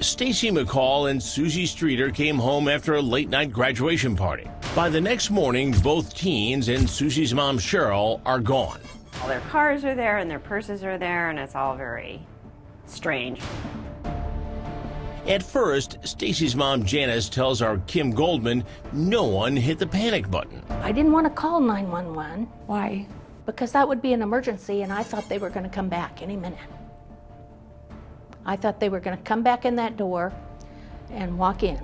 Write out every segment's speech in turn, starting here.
Stacy McCall and Susie Streeter came home after a late-night graduation party. By the next morning, both teens and Susie's mom, Sherrill, are gone. All their cars are there and their purses are there, and it's all very strange. At first, Stacy's mom, JANIS, tells our Kim Goldman no one hit the panic button. I didn't want to call 911. Why? Because that would be an emergency, and I thought they were going to come back any minute. I thought they were going to come back in that door and walk in.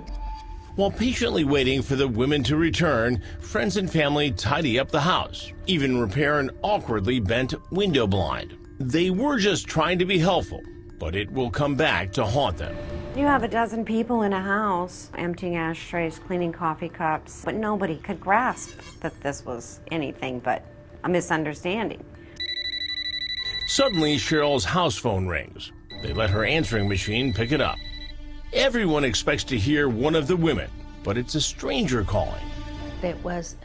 While patiently waiting for the women to return, friends and family tidy up the house, even repair an awkwardly bent window blind. They were just trying to be helpful, but it will come back to haunt them. You have a dozen people in a house, emptying ashtrays, cleaning coffee cups, but nobody could grasp that this was anything but a misunderstanding. Suddenly, Cheryl's house phone rings. They let her answering machine pick it up. Everyone expects to hear one of the women, but it's a stranger calling. It was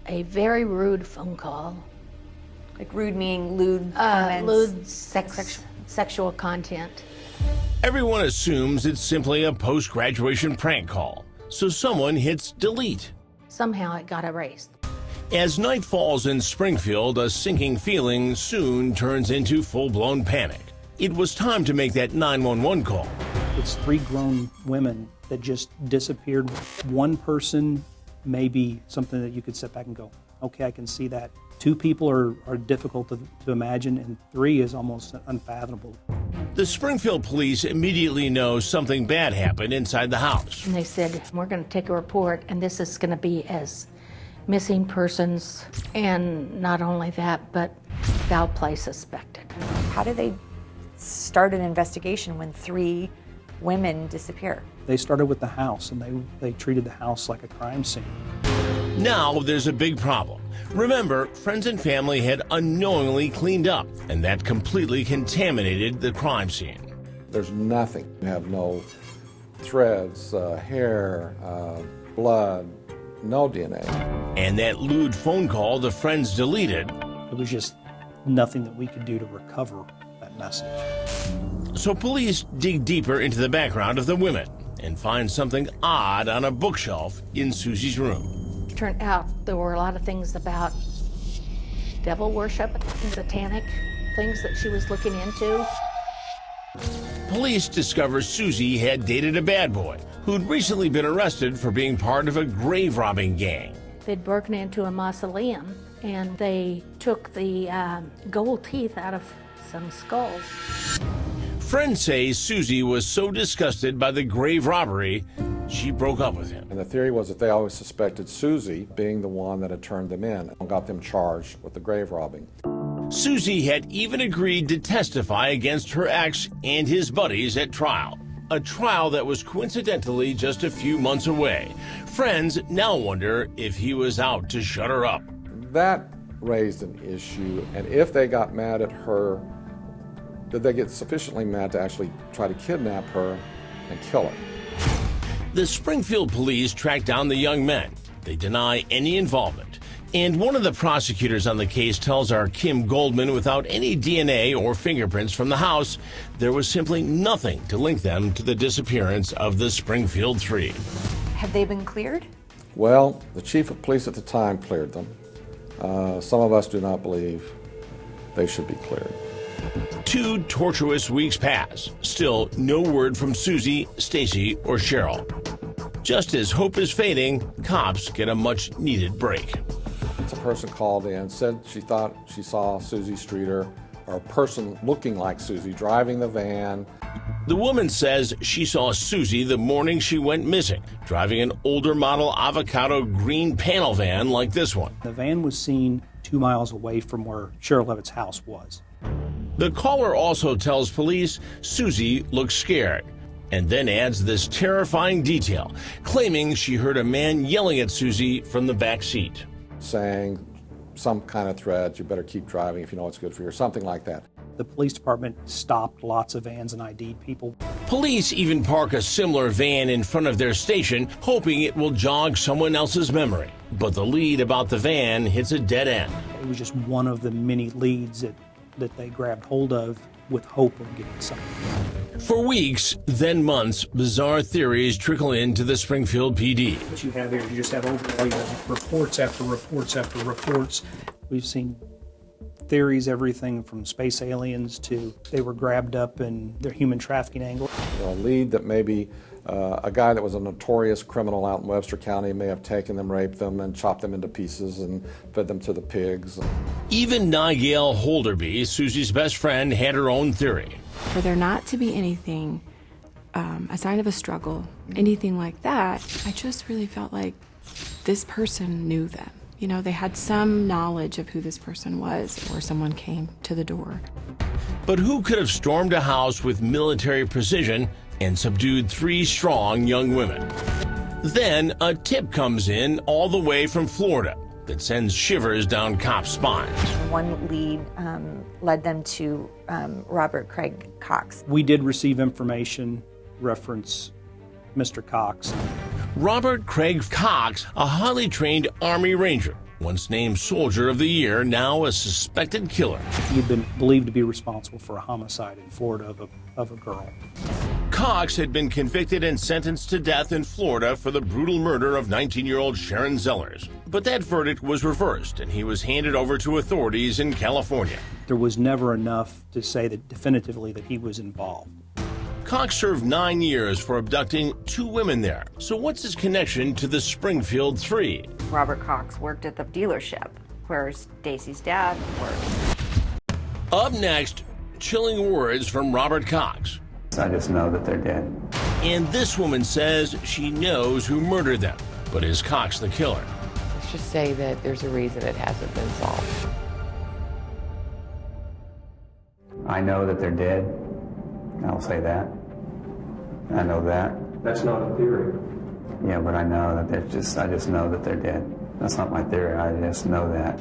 a very rude phone call. Like rude meaning lewd comments? Lewd sexual content. Everyone assumes it's simply a post-graduation prank call, so someone hits delete. Somehow it got erased. As night falls in Springfield, a sinking feeling soon turns into full-blown panic. It was time to make that 911 call. It's 3 grown women that just disappeared. One person may be something that you could sit back and go, okay, I can see that. 2 people are difficult to imagine, and 3 is almost unfathomable. The Springfield police immediately know something bad happened inside the house. And they said, we're going to take a report, and this is going to be as missing persons, and not only that, but foul play suspected. How do they start an investigation when 3 women disappear? They started with the house, and they treated the house like a crime scene. Now there's a big problem. Remember, friends and family had unknowingly cleaned up, and that completely contaminated the crime scene. There's nothing. You have no threads, hair, blood, no DNA. And that lewd phone call the friends deleted. It was just nothing that we could do to recover that message. So police dig deeper into the background of the women and find something odd on a bookshelf in Susie's room. Turned out there were a lot of things about devil worship, satanic things that she was looking into. Police discover Susie had dated a bad boy who'd recently been arrested for being part of a grave robbing gang. They'd broken into a mausoleum, and they took the gold teeth out of some skulls. Friends say Susie was so disgusted by the grave robbery, she broke up with him. And the theory was that they always suspected Susie being the one that had turned them in and got them charged with the grave robbing. Susie had even agreed to testify against her ex and his buddies at trial, a trial that was coincidentally just a few months away. Friends now wonder if he was out to shut her up. That raised an issue, and if they got mad at her, did they get sufficiently mad to actually try to kidnap her and kill her? The Springfield police tracked down the young men. They deny any involvement. And one of the prosecutors on the case tells our Kim Goldman without any DNA or fingerprints from the house, there was simply nothing to link them to the disappearance of the Springfield 3. Have they been cleared? Well, the chief of police at the time cleared them. Some of us do not believe they should be cleared. 2 tortuous weeks pass. Still no word from Susie, Stacy, or Sherrill. Just as hope is fading, cops get a much-needed break. A person called in, said she thought she saw Susie Streeter, or a person looking like Susie, driving the van. The woman says she saw Susie the morning she went missing, driving an older model avocado green panel van like this one. The van was seen 2 miles away from where Sherrill Levitt's house was. The caller also tells police Susie looks scared, and then adds this terrifying detail, claiming she heard a man yelling at Susie from the back seat. Saying some kind of threat, you better keep driving if you know what's good for you, or something like that. The police department stopped lots of vans and ID'd people. Police even park a similar van in front of their station, hoping it will jog someone else's memory. But the lead about the van hits a dead end. It was just one of the many leads that they grabbed hold of with hope of getting something. For weeks, then months, bizarre theories trickle into the Springfield PD. What you have here, you just have overall, you have reports after reports after reports. We've seen theories, everything from space aliens to they were grabbed up in their human trafficking angle. A lead that maybe a guy that was a notorious criminal out in Webster County may have taken them, raped them, and chopped them into pieces and fed them to the pigs. Even NIGEL Holderby, Susie's best friend, had her own theory. For there not to be anything, a sign of a struggle, anything like that, I just really felt like this person knew them. You know, they had some knowledge of who this person was, or someone came to the door. But who could have stormed a house with military precision and subdued 3 strong young women? Then a tip comes in all the way from Florida that sends shivers down cops' spines. One lead led them to Robert Craig Cox. We did receive information reference Mr. Cox. Robert Craig Cox, a highly trained Army Ranger, once named Soldier of the Year, now a suspected killer. He'd been believed to be responsible for a homicide in Florida of a girl. Cox had been convicted and sentenced to death in Florida for the brutal murder of 19-year-old Sharon Zellers. But that verdict was reversed, and he was handed over to authorities in California. There was never enough to say that definitively that he was involved. Cox served 9 years for abducting 2 women there. So what's his connection to the Springfield 3? Robert Cox worked at the dealership where Stacy's dad worked. Up next, chilling words from Robert Cox. I just know that they're dead. And this woman says she knows who murdered them. But is Cox the killer? Let's just say that there's a reason it hasn't been solved. I know that they're dead. I'll say that. I know that. That's not a theory. Yeah, but I know that I just know that they're dead. That's not my theory. I just know that.